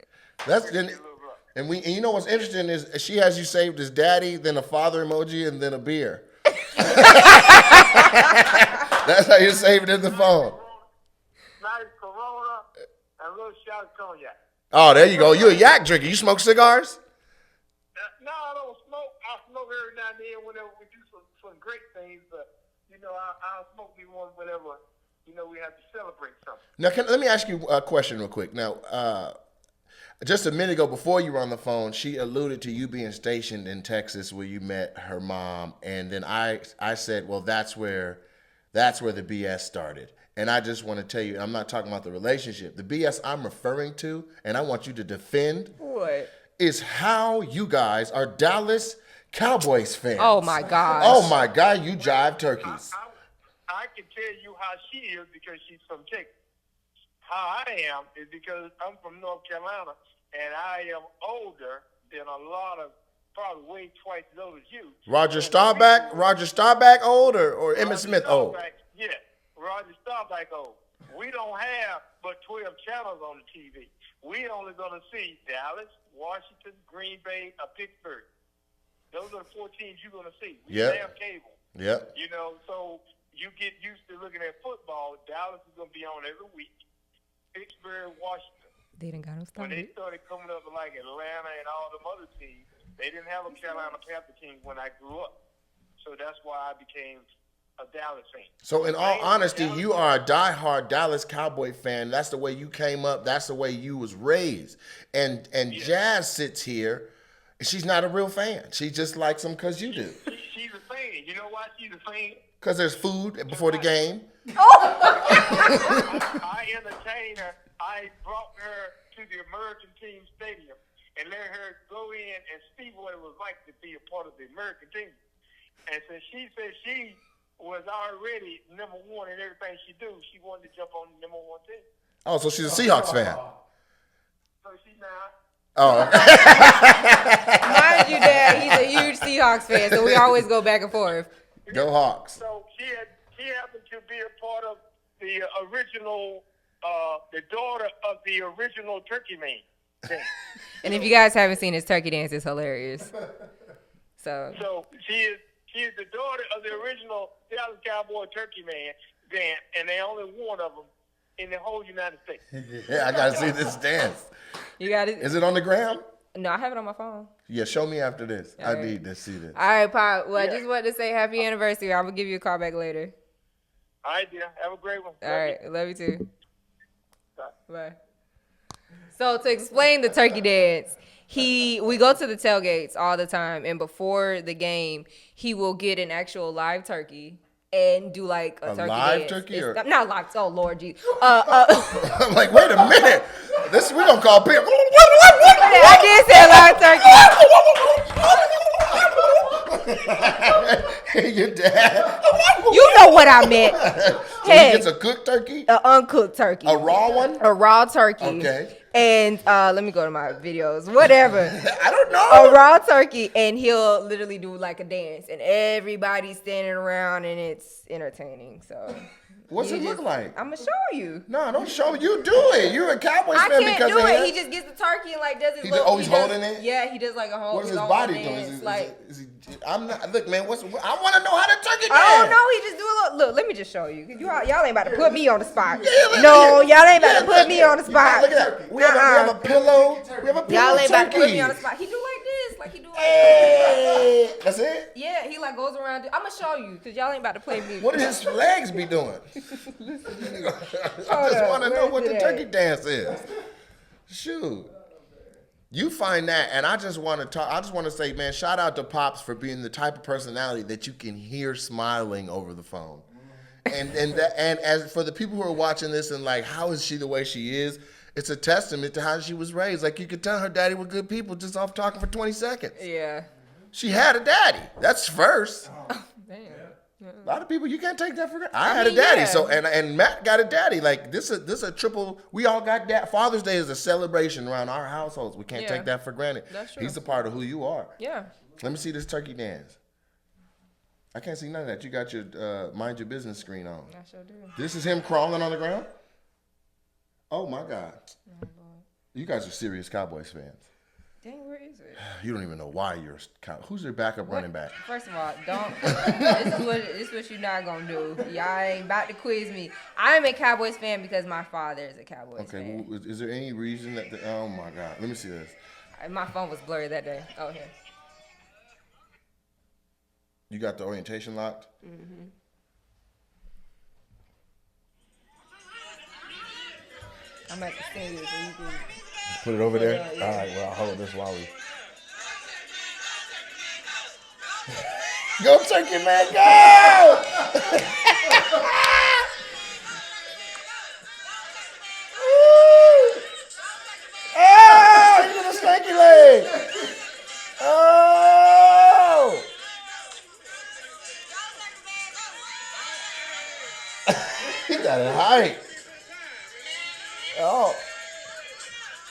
Speaker 4: And you know what's interesting is she has you saved as daddy, then a father emoji, and then a beer. That's how you save it in the phone. Nice Corona and a little shot of cognac.
Speaker 1: Oh, there you go. You a yak drinker. You smoke cigars?
Speaker 4: No, I don't smoke. I smoke every now and then whenever we do some great things, but I'll smoke me one whenever we have to celebrate something.
Speaker 1: Now, let me ask you a question real quick. Now, just a minute ago, before you were on the phone, she alluded to you being stationed in Texas where you met her mom, and then I said, well, that's where That's where the BS started. And I just want to tell you, I'm not talking about the relationship. The BS I'm referring to, and I want you to defend,
Speaker 2: What?
Speaker 1: is how you guys are Dallas Cowboys fans.
Speaker 2: Oh my gosh.
Speaker 1: Oh my God, you jive turkeys.
Speaker 4: I can tell you how she is because she's from Texas. How I am is because I'm from North Carolina, and I am older than a lot of, probably way twice as old as you.
Speaker 1: Roger Staubach old or Emmitt Smith old?
Speaker 4: Yeah, Roger Staubach old. We don't have but 12 channels on the TV. We only going to see Dallas, Washington, Green Bay, or Pittsburgh. Those are the 4 teams you're going to see. We don't have cable.
Speaker 1: Yep.
Speaker 4: You know, so you get used to looking at football. Dallas is going to be on every week. Pittsburgh, Washington.
Speaker 2: They didn't got them
Speaker 4: When they
Speaker 2: started.
Speaker 4: started coming up like Atlanta and all them other teams, they didn't have a Carolina Panther team when I grew up. So that's why I became a Dallas fan.
Speaker 1: So in all honesty, you are a diehard Dallas Cowboy fan. That's the way you came up. That's the way you was raised. And Jazz sits here, and she's not a real fan. She just likes them because you do.
Speaker 4: She's a fan. You know why she's a fan?
Speaker 1: Because there's food before the game.
Speaker 4: I entertained her. I brought her to the American team stadium and let her go in and see what it was like to be a part of the American team. And since she said she was already number one in everything she do, she wanted to jump on the number 1 team.
Speaker 1: Oh, so she's a Seahawks fan.
Speaker 4: So she's not.
Speaker 1: Oh.
Speaker 2: Mind you, Dad, he's a huge Seahawks fan, so we always go back and forth.
Speaker 1: Go Hawks.
Speaker 4: So she happened to be a part of the original, the daughter of the original Turkey Man.
Speaker 2: And if you guys haven't seen his turkey dance, it's hilarious. So
Speaker 4: she is the daughter of the original Dallas Cowboy Turkey Man, and they only one of them in the whole United States.
Speaker 1: Yeah, I gotta see this dance.
Speaker 2: you got it.
Speaker 1: Is it on the gram?
Speaker 2: No, I have it on my phone.
Speaker 1: Yeah, show me after this.
Speaker 2: All
Speaker 1: I
Speaker 2: right.
Speaker 1: need to see this.
Speaker 2: All right, Pop. Well, I just wanted to say happy anniversary. I'm gonna give you a call back later.
Speaker 4: All right, dear. Have a great one.
Speaker 2: All right, love you too. Bye. So to explain the turkey dance, we go to the tailgates all the time, and before the game, he will get an actual live turkey and do like a turkey
Speaker 1: live
Speaker 2: dance.
Speaker 1: turkey
Speaker 2: It's
Speaker 1: or
Speaker 2: not live? Oh Lord, geez.
Speaker 1: I'm like, wait a minute. This we gonna call people.
Speaker 2: I did say live turkey.
Speaker 1: Your dad.
Speaker 2: You know what I meant.
Speaker 1: So
Speaker 2: Hey,
Speaker 1: he gets a cooked turkey,
Speaker 2: an uncooked turkey,
Speaker 1: a raw one.
Speaker 2: a raw turkey.
Speaker 1: Okay.
Speaker 2: And let me go to my videos. Whatever.
Speaker 1: I don't know.
Speaker 2: A raw turkey, and he'll literally do like a dance, and everybody's standing around, and it's entertaining. So,
Speaker 1: What's it look like?
Speaker 2: I'm gonna show you.
Speaker 1: No, don't show me. You do it. You're a Cowboys
Speaker 2: I
Speaker 1: fan
Speaker 2: can't
Speaker 1: because
Speaker 2: do
Speaker 1: of
Speaker 2: it.
Speaker 1: him.
Speaker 2: He just gets the turkey and like does his.
Speaker 1: He
Speaker 2: little,
Speaker 1: just always
Speaker 2: he does-
Speaker 1: holding it?
Speaker 2: Yeah, he does like a whole.
Speaker 1: What is his
Speaker 2: own
Speaker 1: body
Speaker 2: dance,
Speaker 1: doing?
Speaker 2: like
Speaker 1: Is he, I'm not. Look, man. I want to know how to turkey dance.
Speaker 2: I don't know. He just do a little. Look, let me just show you. Y'all ain't about to put me on the spot.
Speaker 1: Yeah,
Speaker 2: No, y'all ain't about to put me on the spot.
Speaker 1: Look at that. We have a pillow. We have a pillow
Speaker 2: Y'all ain't about to put
Speaker 1: turkey.
Speaker 2: me on the spot. He do like this, like he do like.
Speaker 1: Hey, that's it.
Speaker 2: Yeah, he like goes around. I'm gonna show you because y'all ain't about to play me.
Speaker 1: What do his legs be doing? I just want to know what the turkey dance is. Shoot. You find that, and I just want to talk. I just want to say, man, shout out to Pops for being the type of personality that you can hear smiling over the phone. And as for the people who are watching this and like, how is she the way she is? It's a testament to how she was raised. Like you could tell her daddy were good people just off talking for 20 seconds.
Speaker 2: Yeah.
Speaker 1: She had a daddy. That's first.
Speaker 2: Damn.
Speaker 1: A lot of people, you can't take that for granted. I had a daddy,
Speaker 2: yeah.
Speaker 1: so and Matt got a daddy. Like this is a triple. We all got dad. Father's Day is a celebration around our households. We can't take that for granted.
Speaker 2: That's true.
Speaker 1: He's a part of who you are.
Speaker 2: Yeah.
Speaker 1: Let me see this turkey dance. I can't see none of that. You got your mind your business screen on.
Speaker 2: I sure do.
Speaker 1: This is him crawling on the ground. Oh my God! You guys are serious Cowboys fans.
Speaker 2: Dang, where is it?
Speaker 1: You don't even know why you're. Who's their backup running back?
Speaker 2: First of all, don't. this is what you're not gonna do. Y'all ain't about to quiz me. I'm a Cowboys fan because my father is a Cowboys fan.
Speaker 1: Okay, well, is there any reason that? Oh my God! Let me see this.
Speaker 2: My phone was blurry that day. Oh, here.
Speaker 1: You got the orientation locked?
Speaker 2: Mm-hmm. I'm at the studio, so you can.
Speaker 1: Put it over there?
Speaker 2: Yeah.
Speaker 1: All right, well, I'll hold this while we... Go, turkey man, go! Oh, he did a stanky leg. Oh. He got it height. Oh.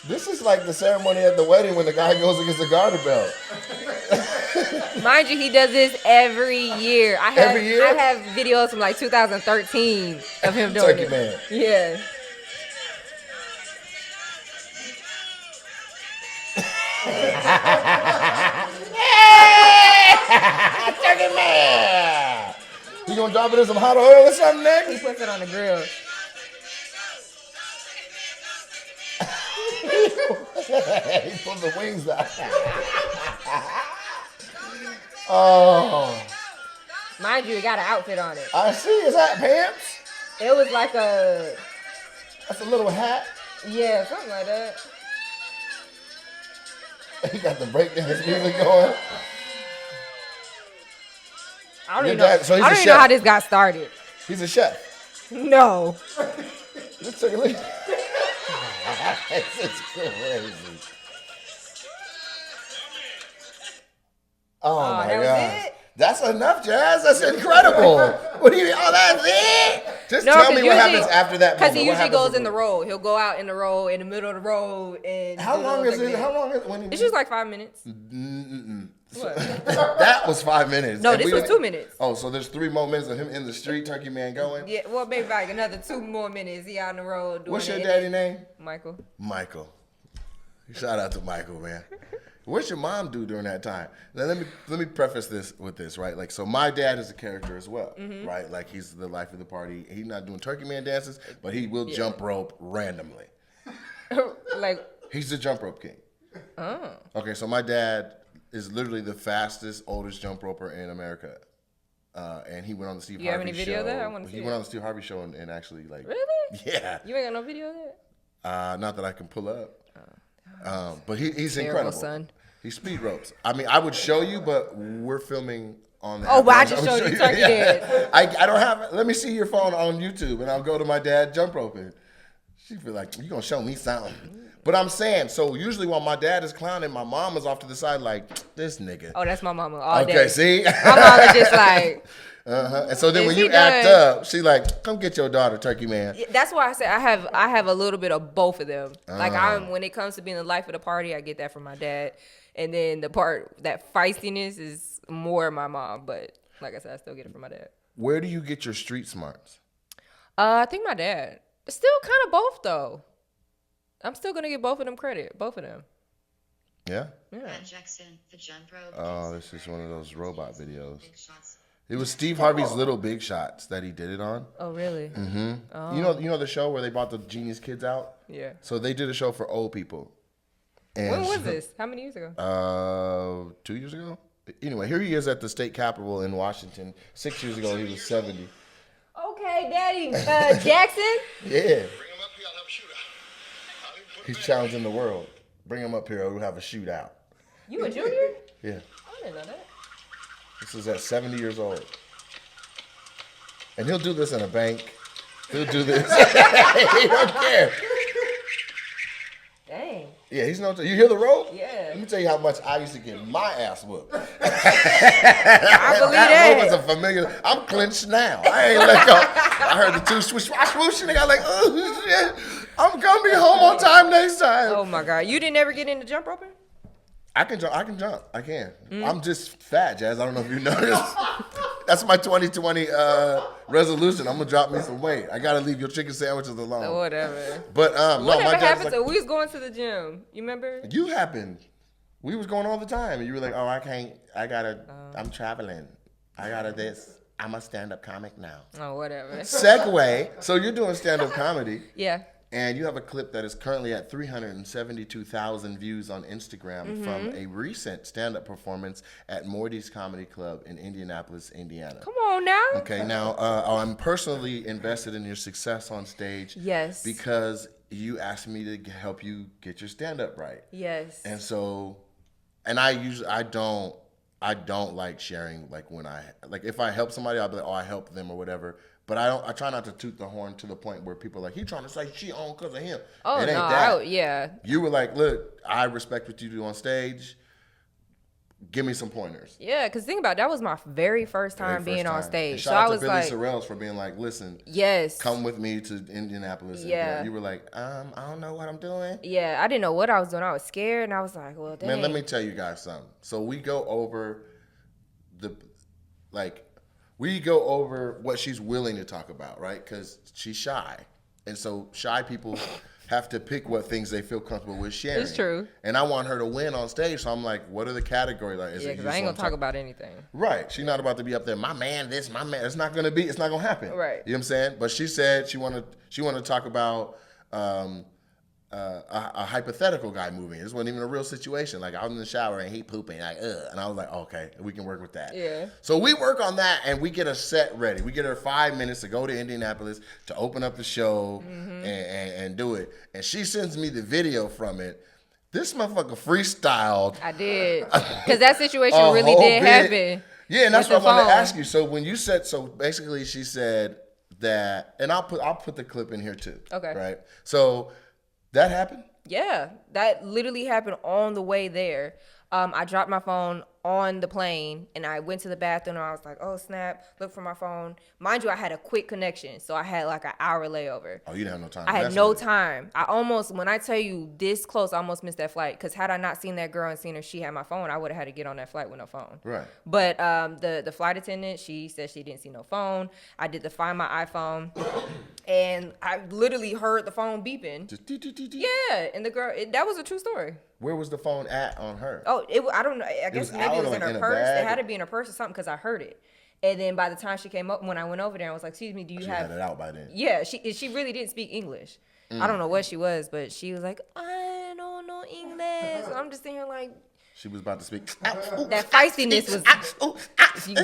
Speaker 1: This is like the ceremony at the wedding when the guy goes against the garter belt.
Speaker 2: Mind you, he does this every year.
Speaker 1: Every year?
Speaker 2: I have videos from like 2013 of him doing
Speaker 1: Turkey
Speaker 2: it.
Speaker 1: Man.
Speaker 2: Yeah.
Speaker 1: Turkey Man. You gonna drop it in some hot oil or something next?
Speaker 2: He puts it on the grill.
Speaker 1: He pulls the wings out. Oh.
Speaker 2: Mind you, it got an outfit on it.
Speaker 1: I see. Is that pants?
Speaker 2: It was like a,
Speaker 1: That's a little hat.
Speaker 2: yeah, something like that.
Speaker 1: He got the breakdance music going.
Speaker 2: I don't
Speaker 1: Your
Speaker 2: even know.
Speaker 1: dad- so he's
Speaker 2: I
Speaker 1: a
Speaker 2: don't even know
Speaker 1: chef.
Speaker 2: how this got started.
Speaker 1: He's a chef.
Speaker 2: No.
Speaker 1: Let's take a look. This is crazy. Oh my
Speaker 2: that was
Speaker 1: God.
Speaker 2: it?
Speaker 1: That's enough, Jazz. That's incredible. What do you mean? Oh, that's it? Just
Speaker 2: No,
Speaker 1: tell
Speaker 2: 'cause
Speaker 1: me what
Speaker 2: usually-
Speaker 1: happens after that moment.
Speaker 2: Because he
Speaker 1: What
Speaker 2: usually
Speaker 1: happens
Speaker 2: goes
Speaker 1: with
Speaker 2: in the road. He'll go out in the road, in the middle of the road, and
Speaker 1: How
Speaker 2: do
Speaker 1: long
Speaker 2: the
Speaker 1: is it? How long is it? When he
Speaker 2: It's just like 5 minutes. What?
Speaker 1: That was 5 minutes.
Speaker 2: No,
Speaker 1: And
Speaker 2: this
Speaker 1: we-
Speaker 2: was 2 minutes.
Speaker 1: Oh, so there's 3 more minutes of him in the street, Turkey Man going.
Speaker 2: Yeah, well, maybe like another 2 more minutes. He out on the road doing
Speaker 1: What's your
Speaker 2: it.
Speaker 1: daddy name?
Speaker 2: Michael.
Speaker 1: Michael. Shout out to Michael, man. What's your mom do during that time? Now let me preface this with this, right? Like, so my dad is a character as well, right? Like, he's the life of the party. He's not doing Turkey Man dances, but he will jump rope randomly.
Speaker 2: Like,
Speaker 1: He's the jump rope king.
Speaker 2: oh.
Speaker 1: Okay, so my dad is literally the fastest, oldest jump roper in America. And he went on the Steve
Speaker 2: You have
Speaker 1: Harvey
Speaker 2: any
Speaker 1: show.
Speaker 2: video of that? I wanna see
Speaker 1: He
Speaker 2: it.
Speaker 1: went on the Steve Harvey show and actually, like,
Speaker 2: Really?
Speaker 1: yeah.
Speaker 2: You ain't got no video of that?
Speaker 1: Not that I can pull up. But he's
Speaker 2: Terrible,
Speaker 1: incredible.
Speaker 2: son.
Speaker 1: He speed ropes. I mean, I would show you, but we're filming on the
Speaker 2: Oh, but I
Speaker 1: apparatus.
Speaker 2: just
Speaker 1: would
Speaker 2: showed you
Speaker 1: show
Speaker 2: Turkey dance.
Speaker 1: I don't have. Let me see your phone on YouTube, and I'll go to my dad jump roping. She feel like you gonna show me something. But I'm saying, so usually while my dad is clowning, my mom is off to the side like, this nigga.
Speaker 2: Oh, that's my mama all day.
Speaker 1: Okay, see?
Speaker 2: My mama just like,
Speaker 1: And so then
Speaker 2: Is
Speaker 1: when
Speaker 2: he
Speaker 1: you act
Speaker 2: done?
Speaker 1: up, she like, come get your daughter, Turkey Man.
Speaker 2: that's why I say I have a little bit of both of them. Like
Speaker 1: Oh.
Speaker 2: when it comes to being the life of the party, I get that from my dad, and then the part that feistiness is more my mom. But like I said, I still get it from my dad.
Speaker 1: Where do you get your street smarts?
Speaker 2: I think my dad. Still kind of both though. I'm still gonna give both of them credit. Both of them.
Speaker 1: Yeah?
Speaker 2: Yeah.
Speaker 5: Jackson, the jump rope.
Speaker 1: Oh, this is one of those robot videos.
Speaker 5: Big shots.
Speaker 1: It was Steve Harvey's Little Big Shots that he did it on.
Speaker 2: Oh really?
Speaker 1: Mm-hmm. You know the show where they brought the genius kids out?
Speaker 2: Yeah.
Speaker 1: So they did a show for old people. And
Speaker 2: When was this? How many years ago?
Speaker 1: 2 years ago? Anyway, here he is at the state capitol in Washington. 6 years ago, he was 70.
Speaker 2: Okay, Daddy Jackson.
Speaker 1: Yeah.
Speaker 4: Bring him up here, I'll have a shootout. I'll even put
Speaker 1: He's challenging the world. Bring him up here or we'll have a shootout.
Speaker 2: You a junior?
Speaker 1: Yeah.
Speaker 2: I didn't know that.
Speaker 1: This is at 70 years old. And he'll do this in a bank. He'll do this. He don't care.
Speaker 2: Dang.
Speaker 1: Yeah, he's no. You hear the rope?
Speaker 2: Yeah.
Speaker 1: Let me tell you how much I used to get my ass whooped.
Speaker 2: I believe
Speaker 1: That rope is
Speaker 2: that.
Speaker 1: a familiar. I'm clenched now. I ain't let go. I heard the two swoosh, swoosh, swoosh, and I got like, oh shit. I'm gonna be home on time next time.
Speaker 2: Oh my God! You didn't ever get into jump roping?
Speaker 1: I can jump. I can. I'm just fat, Jazz. I don't know if you noticed. That's my 2020 resolution. I'm gonna drop me some weight. I gotta leave your chicken sandwiches alone.
Speaker 2: Whatever.
Speaker 1: But no, my
Speaker 2: Whatever
Speaker 1: dad's
Speaker 2: happened
Speaker 1: like,
Speaker 2: to? We was going to the gym. You remember?
Speaker 1: you happened. We was going all the time, and you were like, "Oh, I can't. I gotta. I'm traveling. I gotta this. I'm a stand-up comic now."
Speaker 2: Oh, whatever.
Speaker 1: Segue. So you're doing stand-up comedy,
Speaker 2: Yeah.
Speaker 1: and you have a clip that is currently at 372,000 views on Instagram from a recent stand-up performance at Morty's Comedy Club in Indianapolis, Indiana.
Speaker 2: Come on now.
Speaker 1: Okay, now I'm personally invested in your success on stage.
Speaker 2: Yes.
Speaker 1: Because you asked me to help you get your stand-up right.
Speaker 2: Yes.
Speaker 1: And so, and I don't like sharing, like when if I help somebody, I'll be like, oh, I helped them or whatever. But I try not to toot the horn to the point where people are like, he trying to say she on because of him.
Speaker 2: Oh,
Speaker 1: it ain't
Speaker 2: no.
Speaker 1: that.
Speaker 2: Yeah.
Speaker 1: You were like, look, I respect what you do on stage. Give me some pointers.
Speaker 2: Yeah, because think about it, that was my very first time being on stage.
Speaker 1: And
Speaker 2: so
Speaker 1: shout
Speaker 2: I
Speaker 1: out
Speaker 2: was
Speaker 1: to Billy
Speaker 2: like,
Speaker 1: Sorrells for being like, listen,
Speaker 2: yes,
Speaker 1: come with me to Indianapolis.
Speaker 2: Yeah.
Speaker 1: And you were like, I don't know what I'm doing.
Speaker 2: Yeah, I didn't know what I was doing. I was scared, and I was like, well, dang.
Speaker 1: Man, let me tell you guys something. So we go over what she's willing to talk about, right? Because she's shy. And so shy people have to pick what things they feel comfortable with sharing.
Speaker 2: It's true.
Speaker 1: And I want her to win on stage, so I'm like, what are the categories? Like,
Speaker 2: Yeah, because I ain't going to talk about anything.
Speaker 1: Right. She's not about to be up there, my man, this, my man. It's not going to happen.
Speaker 2: Right.
Speaker 1: You know what I'm saying? But she said she wanted to talk about a hypothetical guy moving. This wasn't even a real situation. Like, I was in the shower and he pooping. Like, ugh. And I was like, okay, we can work with that.
Speaker 2: Yeah.
Speaker 1: So we work on that and we get a set ready. We get her 5 minutes to go to Indianapolis to open up the show and do it. And she sends me the video from it. This motherfucker freestyled.
Speaker 2: I did. Because that situation really did happen.
Speaker 1: Yeah, and that's what I wanted to ask you. So when you said, so basically she said that, and I'll put the clip in here too.
Speaker 2: Okay.
Speaker 1: Right? So that happened?
Speaker 2: Yeah, that literally happened on the way there. I dropped my phone on the plane and I went to the bathroom and I was like, oh snap, look for my phone. Mind you, I had a quick connection, so I had like an hour layover.
Speaker 1: Oh, you didn't have no time.
Speaker 2: I had no time. When I tell you this close, I almost missed that flight, because had I not seen that girl and seen her, she had my phone, I would have had to get on that flight with no phone.
Speaker 1: Right.
Speaker 2: But the flight attendant, she said she didn't see no phone. I did the Find My iPhone and I literally heard the phone beeping.
Speaker 1: Just
Speaker 2: Yeah, and the girl, that was a true story.
Speaker 1: Where was the phone at on her?
Speaker 2: Oh, I don't know. I guess maybe it was in her purse. It had to be in her purse or something, because I heard it. And then by the time she came up, when I went over there, I was like, excuse me, do you
Speaker 1: She
Speaker 2: have...
Speaker 1: had it out by then.
Speaker 2: Yeah, she really didn't speak English. I don't know what she was, but she was like, I don't know English. So I'm just sitting here like...
Speaker 1: She was about to speak.
Speaker 2: That feistiness was...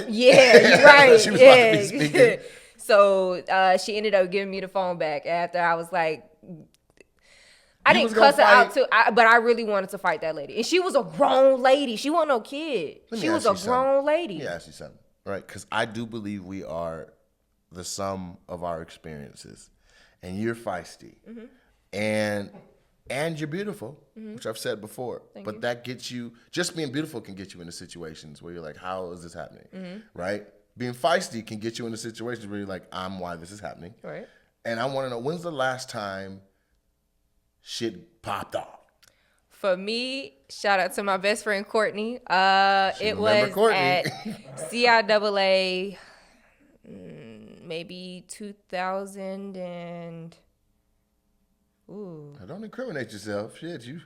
Speaker 2: Yeah, you're right.
Speaker 1: She was about to be speaking.
Speaker 2: So she ended up giving me the phone back after I was like... I didn't cuss her out too, but I really wanted to fight that lady. And she was a grown lady. She wasn't no kid. She was a grown lady.
Speaker 1: Let me ask you something, right? Because I do believe we are the sum of our experiences. And you're feisty. And you're beautiful, which I've said before. But that gets you, just being beautiful can get you into situations where you're like, how is this happening? Right? Being feisty can get you into situations where you're like, I'm why this is happening.
Speaker 2: Right.
Speaker 1: And I want to know, when's the last time shit popped off?
Speaker 2: For me, shout out to my best friend Courtney. It was
Speaker 1: Courtney.
Speaker 2: at CIAA, maybe 2000 and
Speaker 1: Now, don't incriminate yourself. Shit, you.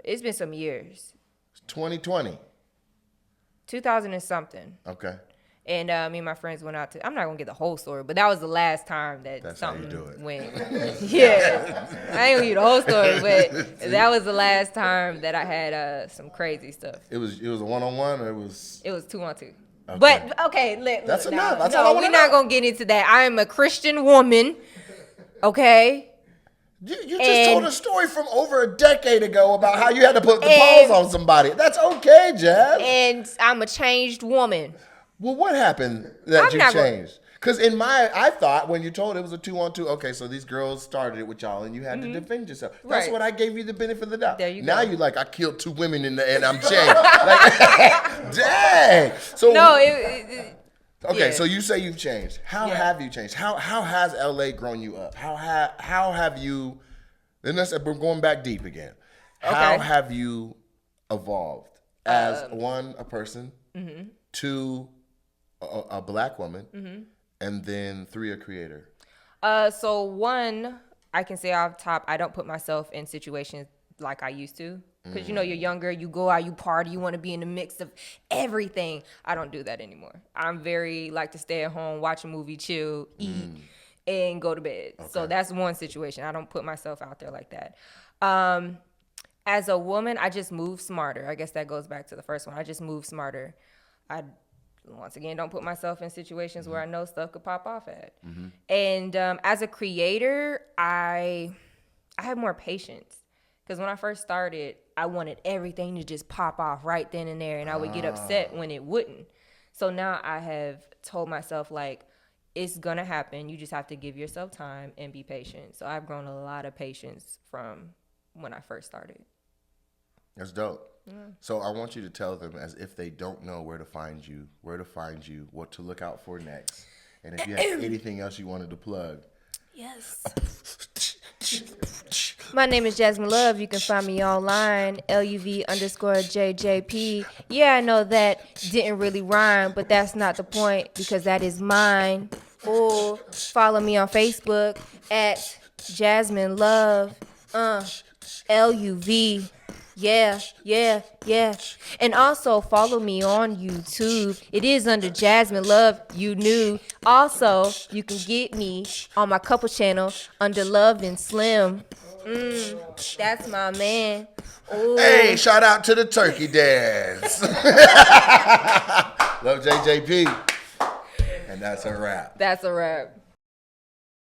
Speaker 2: It's been some years.
Speaker 1: 2020.
Speaker 2: 2000 and something.
Speaker 1: Okay.
Speaker 2: And me and my friends went out to, I'm not going to get the whole story, but that was the last time that
Speaker 1: That's how you
Speaker 2: something
Speaker 1: do it.
Speaker 2: went. Yeah. I ain't going to get the whole story, but that was the last time that I had some crazy stuff.
Speaker 1: It was a one-on-one, or it was?
Speaker 2: It was 2-on-2.
Speaker 1: Okay.
Speaker 2: But, okay,
Speaker 1: That's
Speaker 2: look,
Speaker 1: enough.
Speaker 2: now,
Speaker 1: That's all I
Speaker 2: no,
Speaker 1: wanna
Speaker 2: we're not
Speaker 1: know.
Speaker 2: going to get into that. I am a Christian woman, okay?
Speaker 1: You just told a story from over a decade ago about how you had to put the pause on somebody. That's okay, Jazz.
Speaker 2: And I'm a changed woman.
Speaker 1: Well, what happened that
Speaker 2: I'm
Speaker 1: you
Speaker 2: not
Speaker 1: changed? Because I thought when you told it was a 2-on-2, okay, so these girls started it with y'all and you had to defend yourself. That's
Speaker 2: Right.
Speaker 1: what I gave you the benefit of the doubt.
Speaker 2: There you
Speaker 1: now
Speaker 2: go.
Speaker 1: you like, I killed 2 women and I'm changed. Like, dang. So
Speaker 2: No,
Speaker 1: okay,
Speaker 2: yeah.
Speaker 1: so you say you've changed. How have you changed? How has LA grown you up? How have you? And we're going back deep again. How
Speaker 2: Okay.
Speaker 1: have you evolved as a person, 2, a black woman, and then 3, a creator?
Speaker 2: So 1, I can say off top, I don't put myself in situations like I used to. Because, you're younger, you go out, you party, you want to be in the mix of everything. I don't do that anymore. I'm very, like to stay at home, watch a movie, chill, eat, and go to bed. Okay. So that's one situation. I don't put myself out there like that. As a woman, I just move smarter. I guess that goes back to the first one. I just move smarter. I, once again, don't put myself in situations where I know stuff could pop off at. And as a creator, I have more patience. Because when I first started, I wanted everything to just pop off right then and there, and I would get upset when it wouldn't. So now I have told myself, like, it's gonna happen. You just have to give yourself time and be patient. So I've grown a lot of patience from when I first started.
Speaker 1: That's dope. Yeah. So I want you to tell them, as if they don't know where to find you, what to look out for next, and if you have anything else you wanted to plug.
Speaker 2: Yes. My name is Jasmine Luv. You can find me online, LUV_JJP. Yeah, I know that didn't really rhyme, but that's not the point because that is mine. Or follow me on Facebook at Jasmine Luv, LUV. Yeah. And also follow me on YouTube. It is under Jasmine Luv, you knew. Also, you can get me on my couple channel under Love and Slim. That's my man. Ooh.
Speaker 1: Hey, shout out to the turkey dance. Love JJP. And that's a wrap.
Speaker 2: That's a wrap.